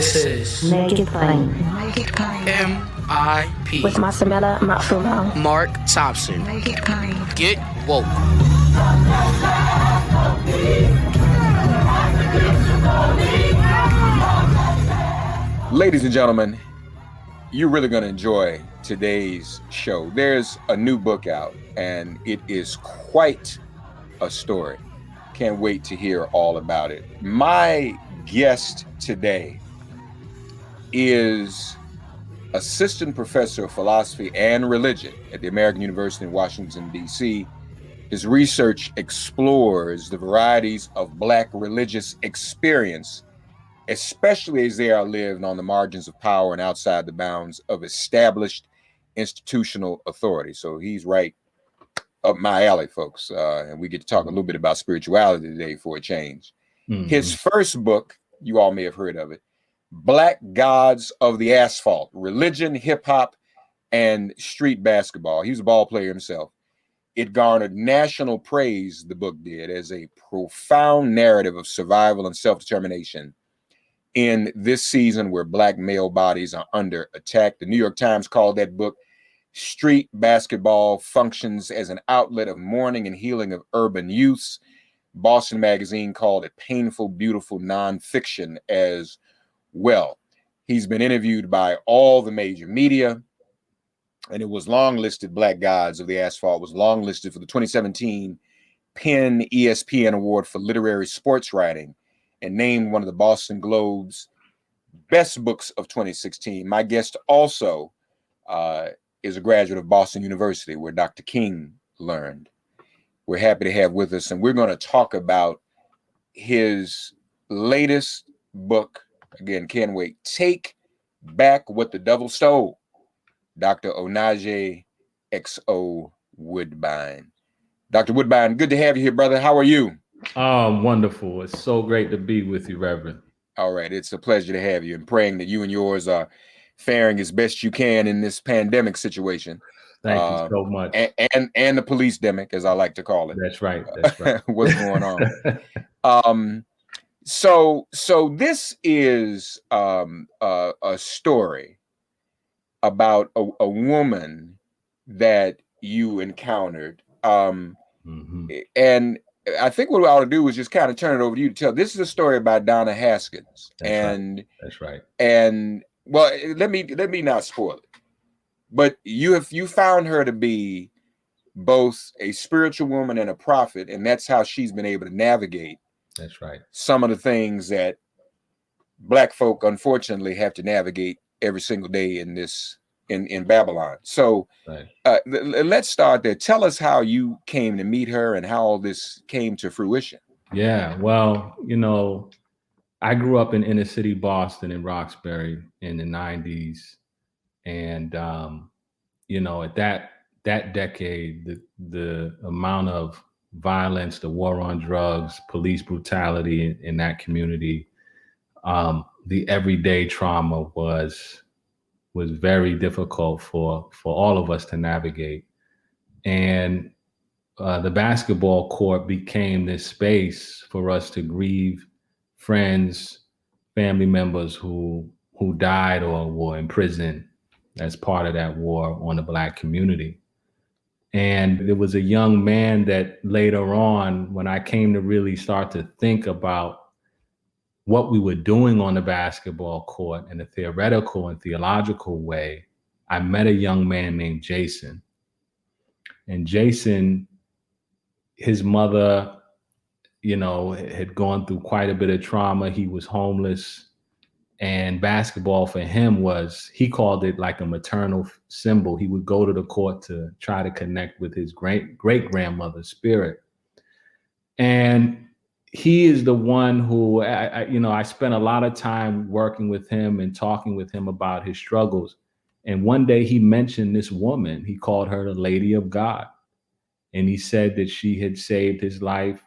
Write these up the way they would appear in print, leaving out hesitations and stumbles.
This is Make it plain. MIP With Masamela Matfumo. Mark Thompson. Make it plain. Get woke. Ladies and gentlemen, you're really going to enjoy today's show. There's a new book out, and it is quite a story. Can't wait to hear all about it. My guest today is assistant professor of philosophy and religion at the American University in Washington, D.C. His research explores the varieties of Black religious experience, especially as they are lived on the margins of power and outside the bounds of established institutional authority. So he's right up my alley, folks. And we get to talk a little bit about spirituality today for a change. Mm-hmm. His first book, you all may have heard of it, Black Gods of the Asphalt, Religion, Hip Hop, and Street Basketball. He was a ball player himself. It garnered national praise, the book did, as a profound narrative of survival and self-determination in this season where Black male bodies are under attack. The New York Times called that book Street Basketball Functions as an Outlet of Mourning and Healing of Urban Youths. Boston Magazine called it painful, beautiful nonfiction as well. He's been interviewed by all the major media, and it was long-listed. Black Gods of the Asphalt was long-listed for the 2017 Penn ESPN Award for Literary Sports Writing and named one of the Boston Globe's best books of 2016. My guest also is a graduate of Boston University, where Dr. King learned. We're happy to have with us, and we're going to talk about his latest book. Again, can't wait. Take Back What the Devil Stole. Dr. Onaje X.O. Woodbine. Dr. Woodbine, good to have you here, brother. How are you? Oh, wonderful. It's so great to be with you, Reverend. All right. It's a pleasure to have you, and praying that you and yours are faring as best you can in this pandemic situation. Thank you so much. And the police demic, as I like to call it. That's right. That's right. What's going on? So this is a story about a woman that you encountered. And I think what I ought to do is just kind of turn it over to you to tell. This is a story about Donna Haskins. That's right. And well, let me not spoil it. But you found her to be both a spiritual woman and a prophet, and that's how she's been able to navigate. That's right. Some of the things that Black folk unfortunately have to navigate every single day in this in Babylon. So right. Let's start there. Tell us how you came to meet her and how all this came to fruition. Yeah, well, I grew up in inner city Boston in Roxbury in the 90s. And, at that decade, the amount of violence, the war on drugs, police brutality in that community, the everyday trauma was very difficult for all of us to navigate. And the basketball court became this space for us to grieve friends, family members who died or were in prison as part of that war on the Black community. And there was a young man that later on, when I came to really start to think about what we were doing on the basketball court in a theoretical and theological way, I met a young man named Jason. And Jason, his mother, had gone through quite a bit of trauma. He was homeless. And basketball for him he called it like a maternal symbol. He would go to the court to try to connect with his great-grandmother's spirit. And he is the one who, I spent a lot of time working with him and talking with him about his struggles. And one day he mentioned this woman. He called her the Lady of God. And he said that she had saved his life,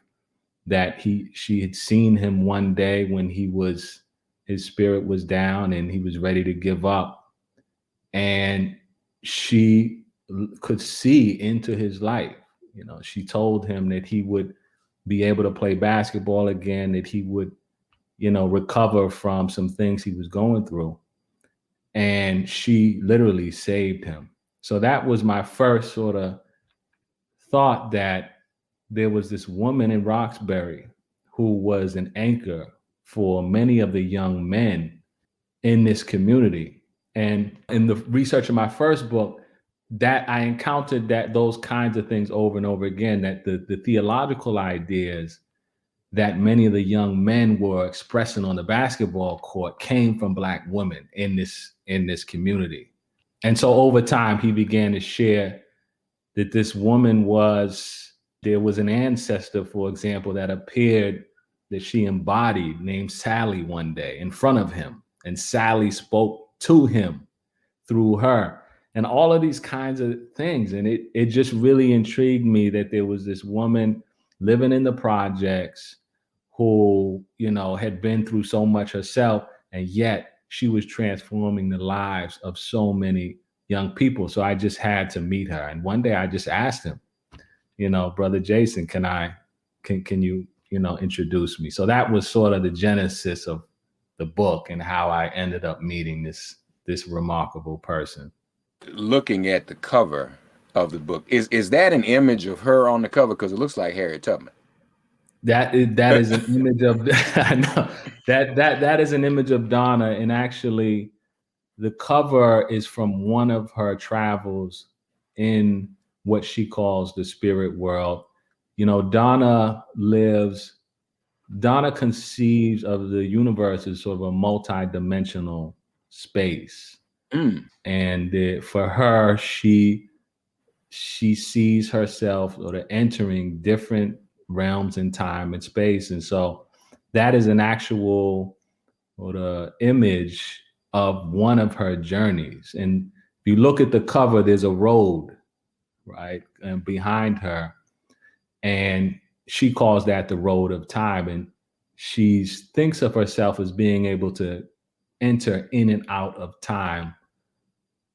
that she had seen him one day when his spirit was down and he was ready to give up. And she could see into his life. She told him that he would be able to play basketball again, that he would recover from some things he was going through. And she literally saved him. So that was my first sort of thought, that there was this woman in Roxbury who was an anchor for many of the young men in this community. And in the research of my first book, that I encountered those kinds of things over and over again, that the theological ideas that many of the young men were expressing on the basketball court came from Black women in this community. And so over time, he began to share that this woman there was an ancestor, for example, that appeared, that she embodied, named Sally, one day in front of him. And Sally spoke to him through her, and all of these kinds of things. And it just really intrigued me that there was this woman living in the projects who, had been through so much herself, and yet she was transforming the lives of so many young people. So I just had to meet her. And one day I just asked him, Brother Jason, can you, introduce me? So that was sort of the genesis of the book and how I ended up meeting this remarkable person. Looking at the cover of the book, is that an image of her on the cover? Because it looks like Harriet Tubman. That is an image of I know that is an image of Donna, and actually the cover is from one of her travels in what she calls the spirit world. Donna conceives of the universe as sort of a multi-dimensional space. And for her, she sees herself sort of entering different realms in time and space. And so that is an actual sort of image of one of her journeys. And if you look at the cover, there's a road, right? And behind her, and she calls that the road of time. And she thinks of herself as being able to enter in and out of time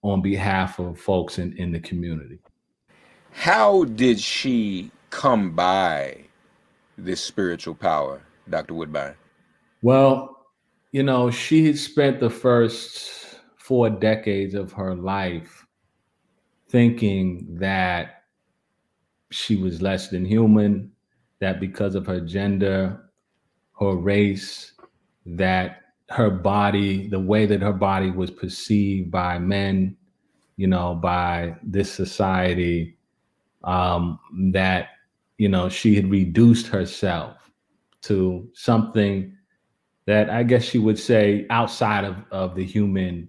on behalf of folks in the community. How did she come by this spiritual power, Dr. Woodbine? Well, she had spent the first 4 decades of her life thinking that she was less than human, that because of her gender, her race, that her body, the way that her body was perceived by men, by this society, that, she had reduced herself to something that I guess she would say outside of the human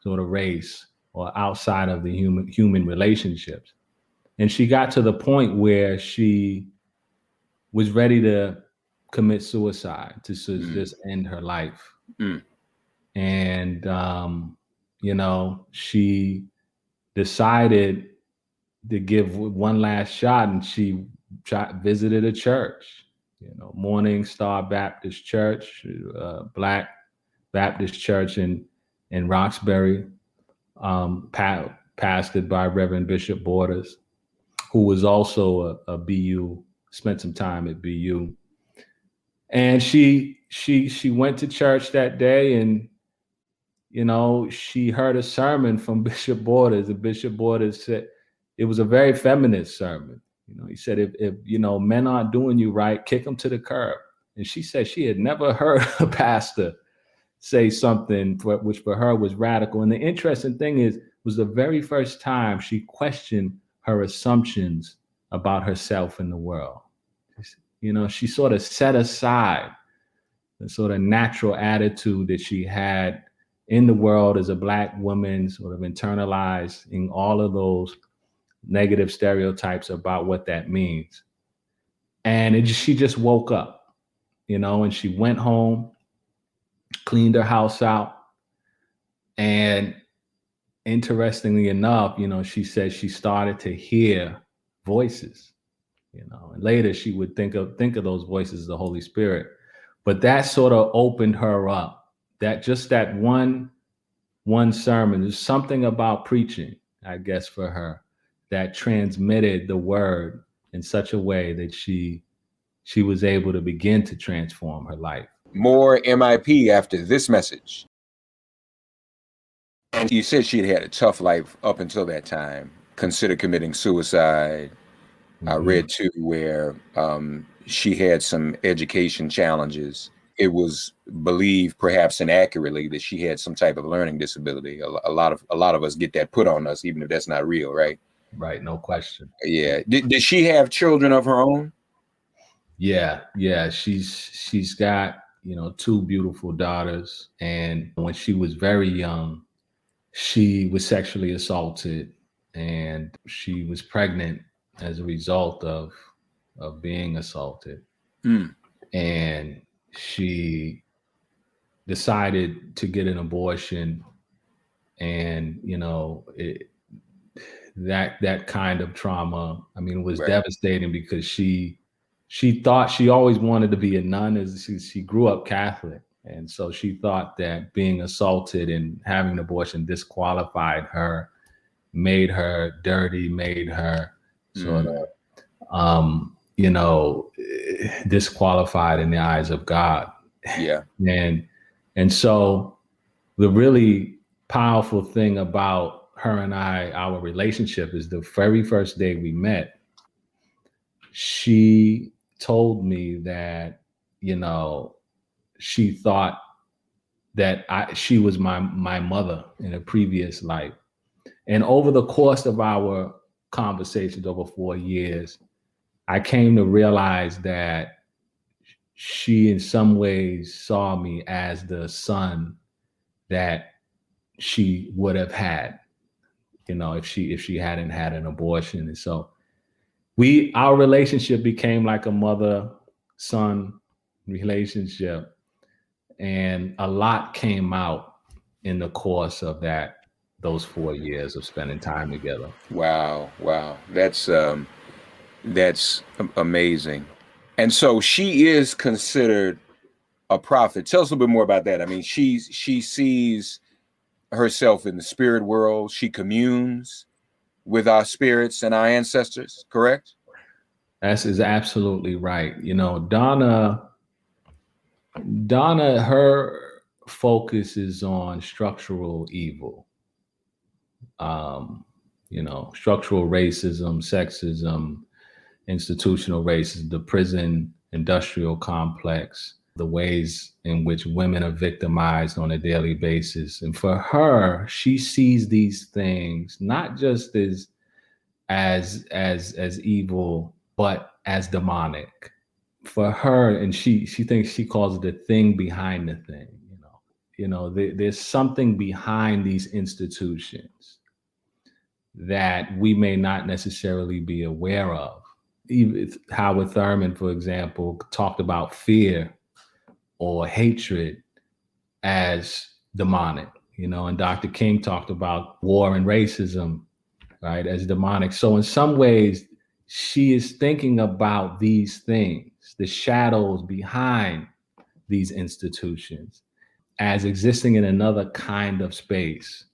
sort of race, or outside of the human relationships. And she got to the point where she was ready to commit suicide, to just end her life. And, she decided to give one last shot, and she visited a church, Morning Star Baptist Church, Black Baptist church in Roxbury, pastored by Reverend Bishop Borders, who was also a BU, spent some time at BU. And she went to church that day, and she heard a sermon from Bishop Borders, and Bishop Borders said it was a very feminist sermon. He said, if men aren't doing you right, kick them to the curb. And she said she had never heard a pastor say something which for her was radical. And the interesting thing was the very first time she questioned her assumptions about herself in the world. She sort of set aside the sort of natural attitude that she had in the world as a Black woman, sort of internalizing all of those negative stereotypes about what that means. And she just woke up, and she went home, cleaned her house out. And interestingly enough, she said she started to hear voices, and later she would think of those voices as the Holy Spirit. But that sort of opened her up. That one sermon, there's something about preaching, I guess, for her, that transmitted the word in such a way that she was able to begin to transform her life. More MIP after this message. And you said she had a tough life up until that time. Considered committing suicide. I read too where she had some education challenges. It was believed, perhaps inaccurately, that she had some type of learning disability. A lot of us get that put on us, even if that's not real, right? Right, no question. Yeah. Did she have children of her own? Yeah. She's got, you know, 2 beautiful daughters. And when she was very young, she was sexually assaulted and she was pregnant as a result of being assaulted. And she decided to get an abortion. And, you know, that kind of trauma, I mean, was devastating because she thought she always wanted to be a nun, as she grew up Catholic. And so she thought that being assaulted and having an abortion disqualified her, made her dirty, made her sort of, you know, disqualified in the eyes of God. Yeah. And so the really powerful thing about her and I, our relationship, is the very first day we met, she told me that, you know, she thought that she was my mother in a previous life. And over the course of our conversations over 4 years, I came to realize that she in some ways saw me as the son that she would have had, you know, if she hadn't had an abortion. And so our relationship became like a mother-son relationship. And a lot came out in the course of those 4 years of spending time together. Wow. That's amazing. And so she is considered a prophet. Tell us a little bit more about that. I mean, she sees herself in the spirit world. She communes with our spirits and our ancestors, correct? That is absolutely right. You know, Donna, her focus is on structural evil. You know, structural racism, sexism, institutional racism, the prison industrial complex, the ways in which women are victimized on a daily basis. And for her, she sees these things not just as evil, but as demonic. For her, and she thinks, she calls it the thing behind the thing. You know, there's something behind these institutions that we may not necessarily be aware of. Even Howard Thurman, for example, talked about fear or hatred as demonic, you know, and Dr. King talked about war and racism, right, as demonic. So in some ways, she is thinking about these things, the shadows behind these institutions, as existing in another kind of space.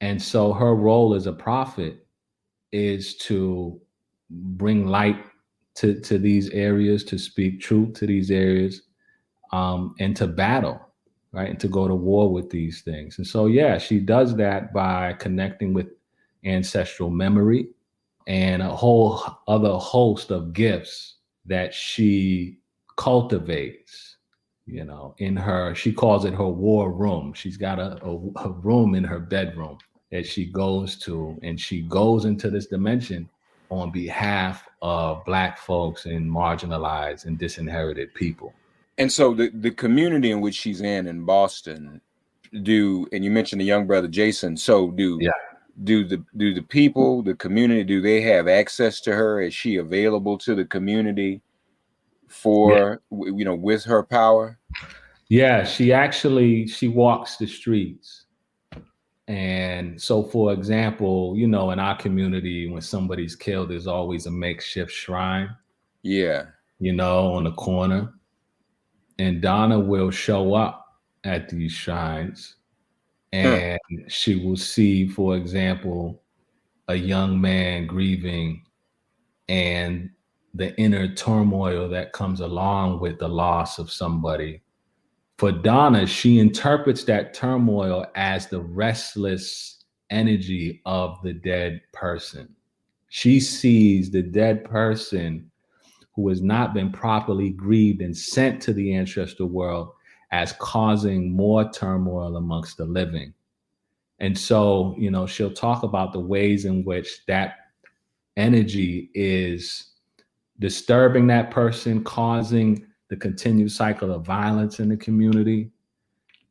And so her role as a prophet is to bring light to these areas, to speak truth to these areas, and to battle, right? And to go to war with these things. And so, yeah, she does that by connecting with ancestral memory and a whole other host of gifts that she cultivates, you know, in her, she calls it her war room. She's got a room in her bedroom that she goes to, and she goes into this dimension on behalf of Black folks and marginalized and disinherited people. And so the community in which she's in Boston, and you mentioned the young brother Jason, so do the people, the community, do they have access to her? Is she available to the community for, you know, with her power? Yeah, she walks the streets. And so, for example, you know, in our community, when somebody's killed, there's always a makeshift shrine. Yeah. You know, on the corner. And Donna will show up at these shrines, and she will see, for example, a young man grieving and the inner turmoil that comes along with the loss of somebody. For Donna, she interprets that turmoil as the restless energy of the dead person. She sees the dead person who has not been properly grieved and sent to the ancestral world as causing more turmoil amongst the living. And so, you know, she'll talk about the ways in which that energy is disturbing that person, causing the continued cycle of violence in the community.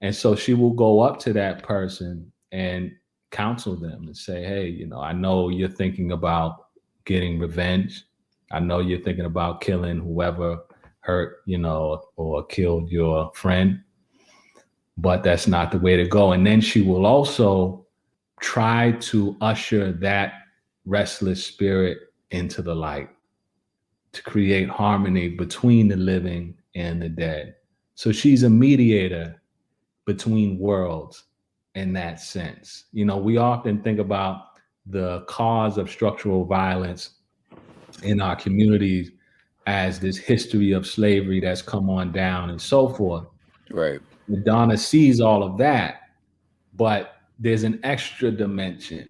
And so she will go up to that person and counsel them and say, hey, you know, I know you're thinking about getting revenge. I know you're thinking about killing whoever hurt, you know, or killed your friend, but that's not the way to go. And then she will also try to usher that restless spirit into the light to create harmony between the living and the dead. So she's a mediator between worlds in that sense. You know, we often think about the cause of structural violence in our communities as this history of slavery that's come on down and so forth. Right. Donna sees all of that, but there's an extra dimension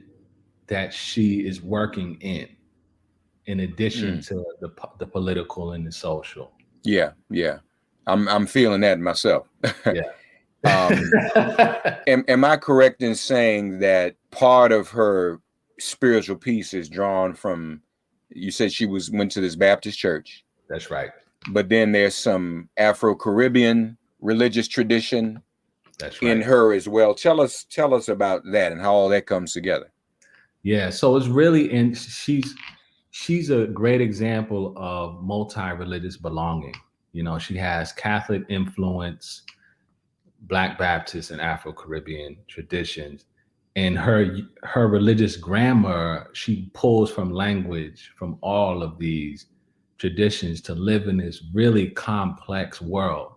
that she is working in addition to the political and the social. Yeah, yeah. I'm feeling that myself. Yeah. Am I correct in saying that part of her spiritual piece is drawn from, you said she went to this Baptist church? That's right. But then there's some Afro-Caribbean religious tradition That's right. in her as well. Tell us about that and how all that comes together. Yeah, so it's really she's a great example of multi-religious belonging. You know, she has Catholic influence, Black Baptist and Afro-Caribbean traditions. And her religious grammar, she pulls from language from all of these traditions to live in this really complex world.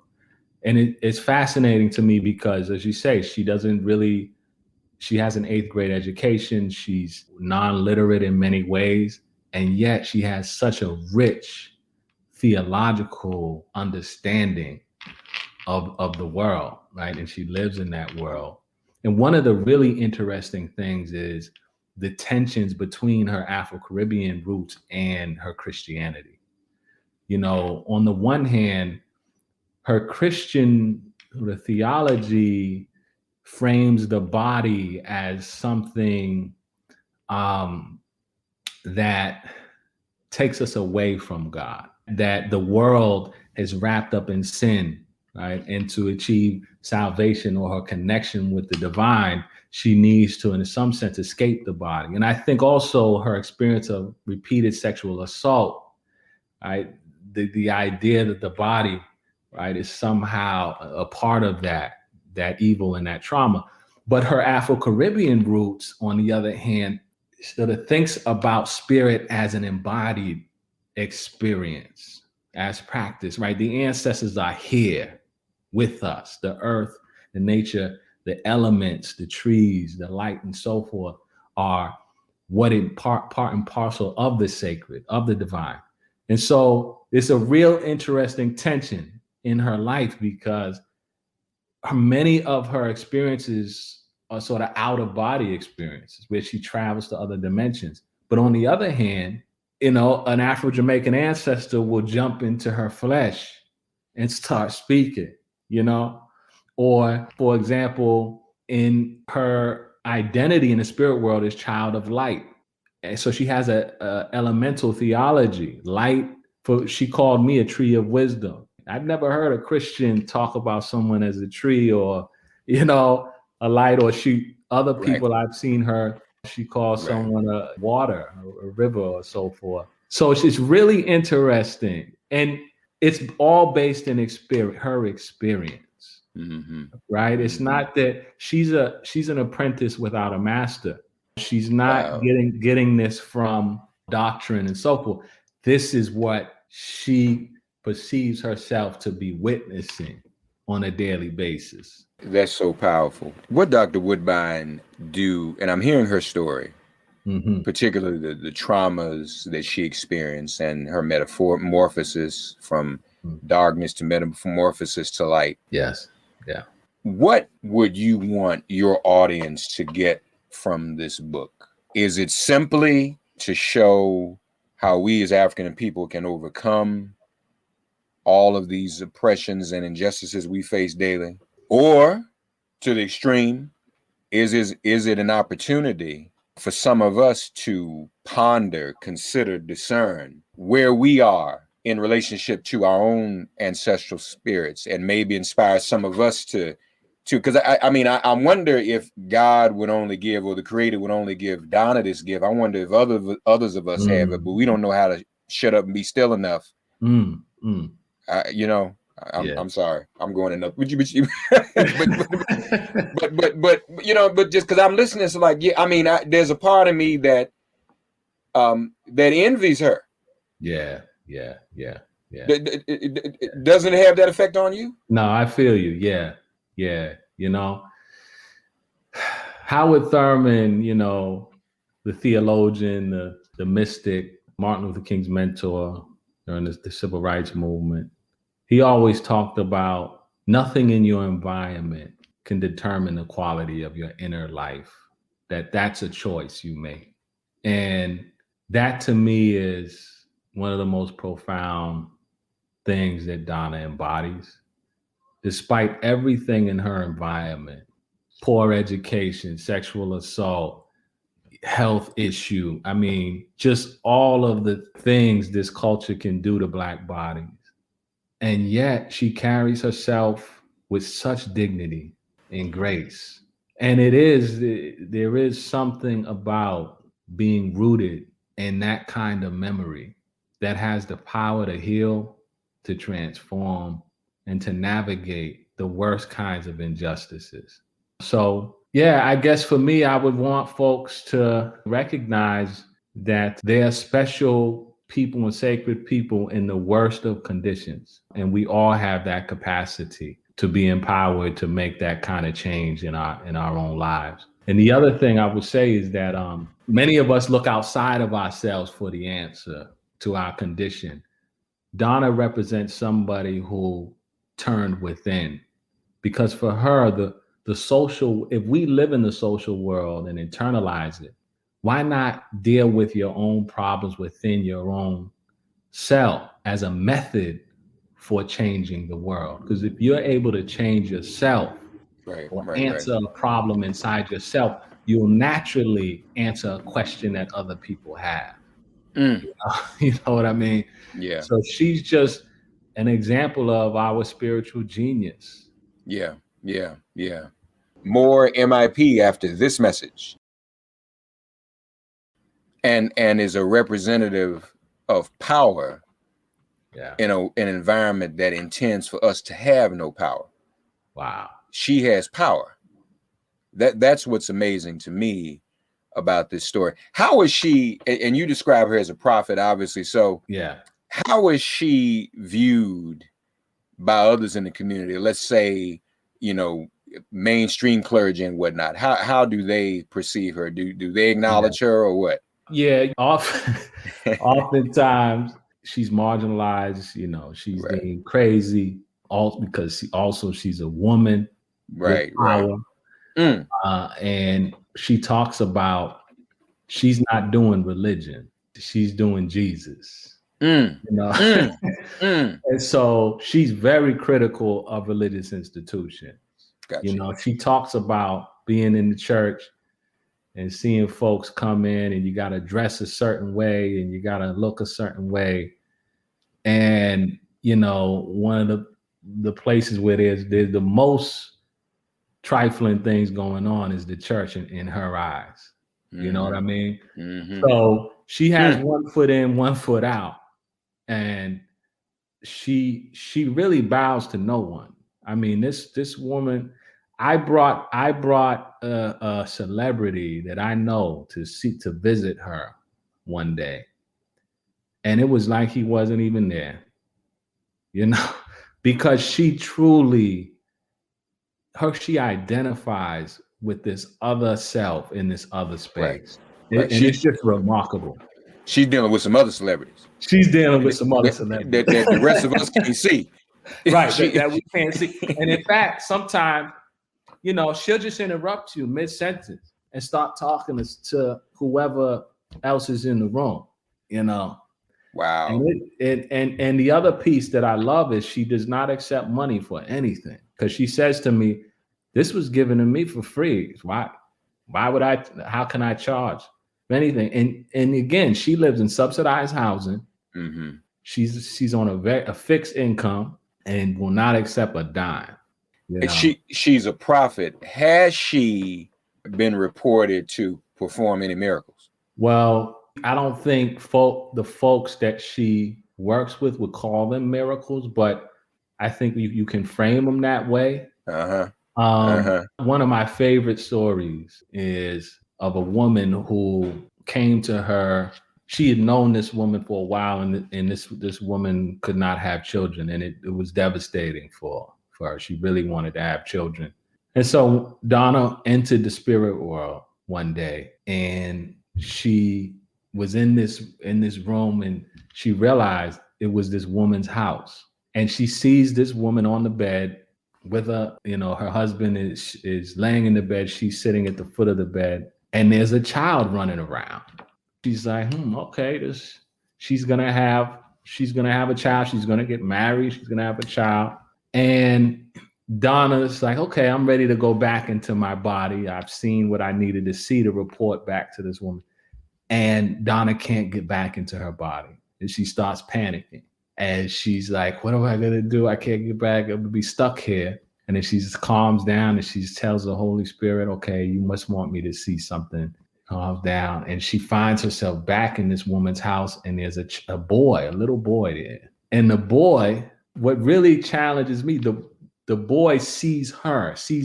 And it's fascinating to me because, as you say, she has an 8th grade education. She's non-literate in many ways. And yet she has such a rich theological understanding of the world, right? And she lives in that world. And one of the really interesting things is the tensions between her Afro-Caribbean roots and her Christianity. You know, on the one hand, her Christian theology frames the body as something that takes us away from God, that the world is wrapped up in sin, right? And to achieve salvation or her connection with the divine, she needs to, in some sense, escape the body. And I think also her experience of repeated sexual assault, right? The idea that the body, right, is somehow a part of that evil and that trauma. But her Afro-Caribbean roots, on the other hand, sort of thinks about spirit as an embodied experience, as practice, right? The ancestors are here with us, the earth, the nature, the elements, the trees, the light, and so forth are what in part and parcel of the sacred, of the divine. And so it's a real interesting tension in her life because many of her experiences are sort of out of body experiences where she travels to other dimensions. But on the other hand, you know, an Afro-Jamaican ancestor will jump into her flesh and start speaking, you know, or for example, in her identity in the spirit world is child of light. And so she has a elemental theology, light. She called me a tree of wisdom. I've never heard a Christian talk about someone as a tree or, you know, a light, or other people I've seen her, she calls someone a water, a river or so forth. So it's really interesting. And it's all based in her experience, right? It's not that she's an apprentice without a master. She's not getting this from doctrine and so forth. This is what she perceives herself to be witnessing on a daily basis. That's so powerful. What Dr. Woodbine do, and I'm hearing her story, particularly the traumas that she experienced and her metamorphosis from darkness to metamorphosis to light. Yes. Yeah. What would you want your audience to get from this book? Is it simply to show how we as African people can overcome all of these oppressions and injustices we face daily? Or to the extreme, is it an opportunity for some of us to ponder, consider, discern where we are in relationship to our own ancestral spirits, and maybe inspire some of us to because I wonder if God would only give, or the Creator would only give Donna this gift. I wonder if others of us have it, but we don't know how to shut up and be still enough. I'm sorry, I'm going enough. But just because I'm listening, it's like, there's a part of me that envies her. Yeah. Doesn't it have that effect on you? No, I feel you. Yeah. Howard Thurman, the theologian, the mystic, Martin Luther King's mentor during the civil rights movement, he always talked about nothing in your environment can determine the quality of your inner life, that's a choice you make. And that to me is one of the most profound things that Donna embodies. Despite everything in her environment, poor education, sexual assault, health issue, just all of the things this culture can do to Black bodies. And yet she carries herself with such dignity and grace. And there is something about being rooted in that kind of memory that has the power to heal, to transform, and to navigate the worst kinds of injustices. So, yeah, I guess for me, I would want folks to recognize that they are special people and sacred people in the worst of conditions. And we all have that capacity to be empowered to make that kind of change in our own lives. And the other thing I would say is that many of us look outside of ourselves for the answer to our condition. Donna represents somebody who turned within, because for her, the social, if we live in the social world and internalize it, why not deal with your own problems within your own self as a method for changing the world? Because if you're able to change yourself or answer a problem inside yourself, you'll naturally answer a question that other people have. You know what I mean? Yeah. So she's just an example of our spiritual genius. Yeah. More MIP after this message. And is a representative of power in an environment that intends for us to have no power. Wow. She has power. That's what's amazing to me about this story. How is she, and you describe her as a prophet, obviously, so how is she viewed by others in the community? Let's say, mainstream clergy and whatnot. How do they perceive her? Do they acknowledge her or what? Yeah, oftentimes she's marginalized, she's being crazy, because she's a woman with power. And she talks about she's not doing religion, she's doing Jesus. And so she's very critical of religious institutions. Gotcha. She talks about being in the church and seeing folks come in, and you got to dress a certain way and you got to look a certain way. And, one of the places where there's the most trifling things going on is the church in her eyes. You know what I mean? So she has one foot in, one foot out. And she really bows to no one. This woman, I brought a celebrity that I know to visit her one day, and it was like he wasn't even there, because she truly, she identifies with this other self in this other space, and it's just remarkable. She's dealing with some other celebrities. She's dealing with some other celebrities that the rest of us can't see. Right, She- that we can't see. And in fact, sometimes, you know, she'll just interrupt you mid-sentence and start talking to whoever else is in the room, you know. Wow. And the other piece that I love is she does not accept money for anything, because she says to me, this was given to me for free. Why would I, how can I charge for anything? And again, she lives in subsidized housing. Mm-hmm. She's on a fixed income and will not accept a dime. You know? She's a prophet. Has she been reported to perform any miracles? Well, I don't think the folks that she works with would call them miracles, but I think you can frame them that way. One of my favorite stories is of a woman who came to her. She had known this woman for a while, and this woman could not have children, and it was devastating for her. She really wanted to have children. And so Donna entered the spirit world one day, and she was in this room, and she realized it was this woman's house. And she sees this woman on the bed with her husband is laying in the bed. She's sitting at the foot of the bed, and there's a child running around. She's like, okay, she's gonna have a child. She's gonna get married. She's gonna have a child. And Donna's like, okay, I'm ready to go back into my body. I've seen what I needed to see to report back to this woman. And Donna can't get back into her body. And she starts panicking. And she's like, what am I going to do? I can't get back. I'm going to be stuck here. And then she just calms down and she tells the Holy Spirit, okay, you must want me to see something. Calms down. And she finds herself back in this woman's house. And there's a little boy there. And the boy, what really challenges me, the boy sees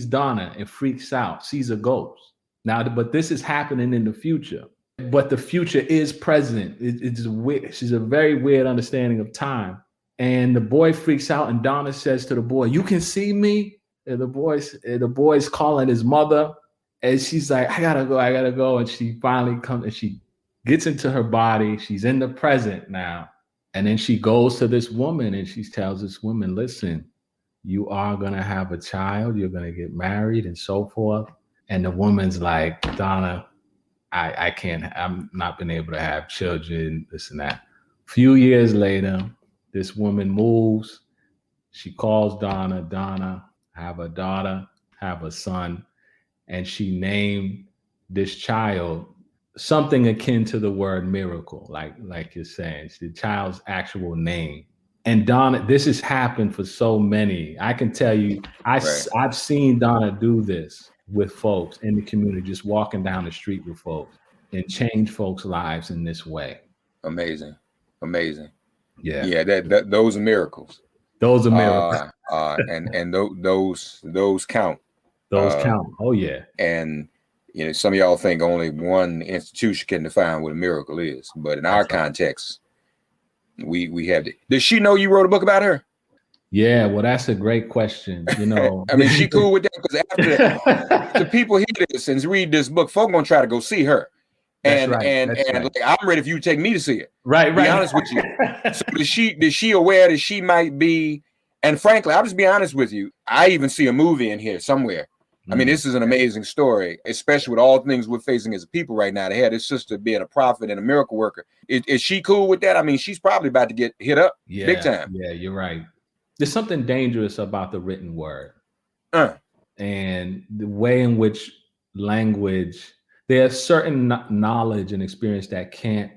Donna and freaks out, sees a ghost. Now, but this is happening in the future. But the future is present. It's weird. She's a very weird understanding of time. And the boy freaks out, and Donna says to the boy, "You can see me." And the boy's calling his mother, and she's like, I gotta go. And she finally comes, and she gets into her body. She's in the present now. And then she goes to this woman, and she tells this woman, listen, you are gonna have a child. You're gonna get married, and so forth. And the woman's like, Donna, I can't, I'm not been able to have children, this and that. A few years later, this woman moves. She calls Donna, I have a daughter, have a son. And she named this child something akin to the word miracle, like you're saying. It's the child's actual name. And Donna, this has happened for so many. I can tell you, I've seen Donna do this with folks in the community, just walking down the street with folks and change folks' lives in this way. Amazing. Yeah. Yeah, those are miracles. Those are miracles. And those count. Those count. Oh yeah. And some of y'all think only one institution can define what a miracle is, but in our context, we have it. Does she know you wrote a book about her? Yeah, well, that's a great question. I mean, she cool with that, because after the people hear this and read this book, folk gonna try to go see her. And like, I'm ready for you to take me to see it. Right. Be honest with you. So is she aware that she might be? And frankly, I'll just be honest with you. I even see a movie in here somewhere. I mean, this is an amazing story, especially with all things we're facing as a people right now. They had this sister being a prophet and a miracle worker. Is she cool with that? I mean, she's probably about to get hit up big time. Yeah, you're right. There's something dangerous about the written word. And the way in which language, there's certain knowledge and experience that can't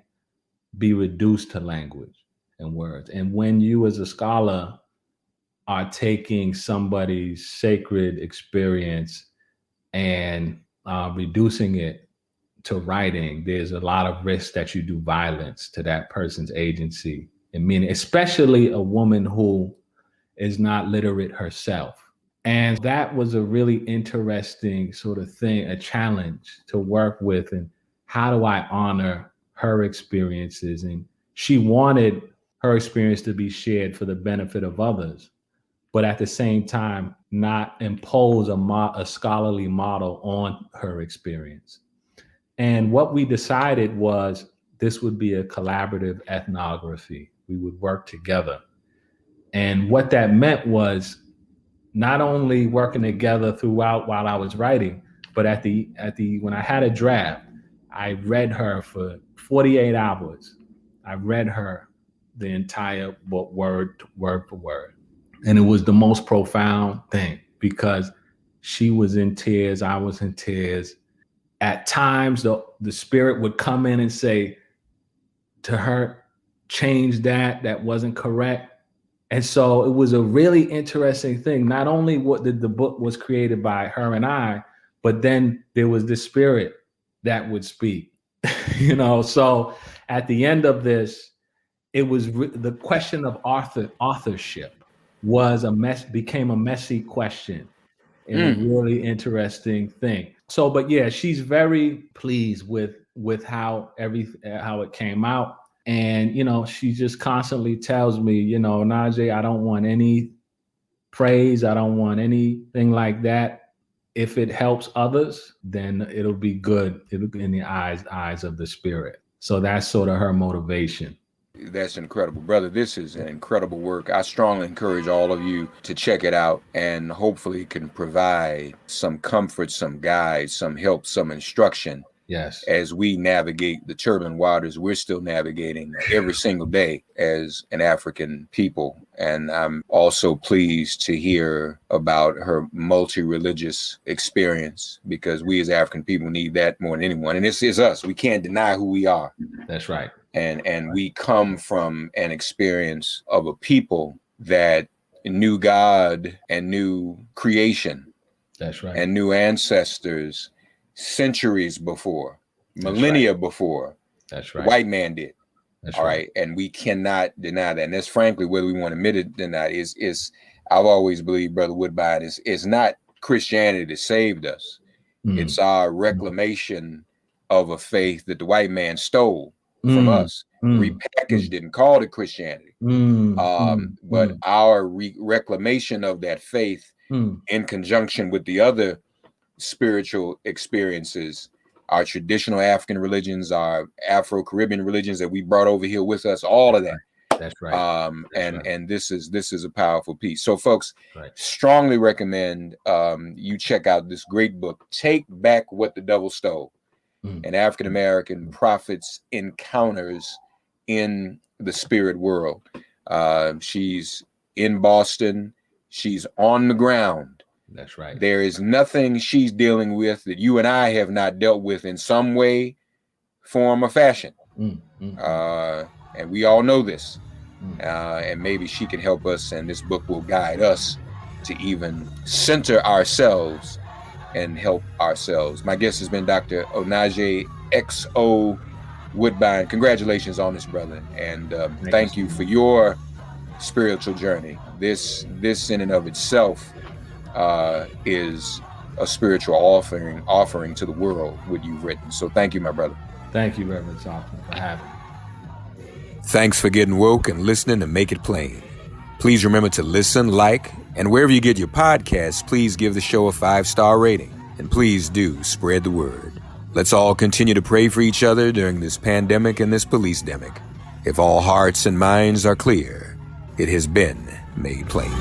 be reduced to language and words. And when you as a scholar are taking somebody's sacred experience and reducing it to writing, there's a lot of risk that you do violence to that person's agency and meaning, especially a woman who is not literate herself. And that was a really interesting sort of thing, a challenge to work with. And how do I honor her experiences? And she wanted her experience to be shared for the benefit of others, but at the same time, not impose a scholarly model on her experience. And what we decided was this would be a collaborative ethnography. We would work together. And what that meant was not only working together throughout while I was writing, but at the when I had a draft, I read her for 48 hours. I read her the entire book, word for word. And it was the most profound thing because she was in tears. I was in tears. At times, the spirit would come in and say to her, change that wasn't correct. And so it was a really interesting thing. Not only what the book was created by her and I, but then there was this spirit that would speak, So at the end of this, it was the question of authorship became a messy question and a really interesting thing. So, but yeah, she's very pleased with how it came out. And, she just constantly tells me, Onaje, I don't want any praise. I don't want anything like that. If it helps others, then it'll be good. It'll be in the eyes of the spirit. So that's sort of her motivation. That's incredible, brother. This is an incredible work. I strongly encourage all of you to check it out, and hopefully it can provide some comfort, some guide, some help, some instruction. Yes. As we navigate the turbulent waters we're still navigating every single day as an African people. And I'm also pleased to hear about her multi-religious experience, because we as African people need that more than anyone. And this is us. We can't deny who we are. That's right. And we come from an experience of a people that knew God and knew creation. That's right. And knew ancestors centuries before, millennia before. That's right. The white man did. That's all right. And we cannot deny that. And that's frankly, whether we want to admit it or not, is I've always believed, Brother Woodbine, is not Christianity that saved us. It's our reclamation of a faith that the white man stole from us, repackaged it and called it Christianity. But our reclamation of that faith in conjunction with the other spiritual experiences, our traditional African religions, our Afro-Caribbean religions that we brought over here with us, all of that. That's right. And this is a powerful piece. So folks, strongly recommend you check out this great book, Take Back What the Devil Stole, an African-American prophet's encounters in the spirit world. She's in Boston. She's on the ground. That's right. There is nothing she's dealing with that you and I have not dealt with in some way, form, or fashion. And we all know this. And maybe she can help us, and this book will guide us to even center ourselves and help ourselves. My guest has been Dr. Onaje X.O. Woodbine. Congratulations on this, brother. And thank you for your spiritual journey. This in and of itself is a spiritual offering to the world, what you've written. So thank you, my brother. Thank you, Reverend Thompson, for having me. Thanks for getting woke and listening to Make It Plain. Please remember to listen, like, and wherever you get your podcasts, please give the show a 5-star rating. And please do spread the word. Let's all continue to pray for each other during this pandemic and this police-demic. If all hearts and minds are clear, it has been made plain.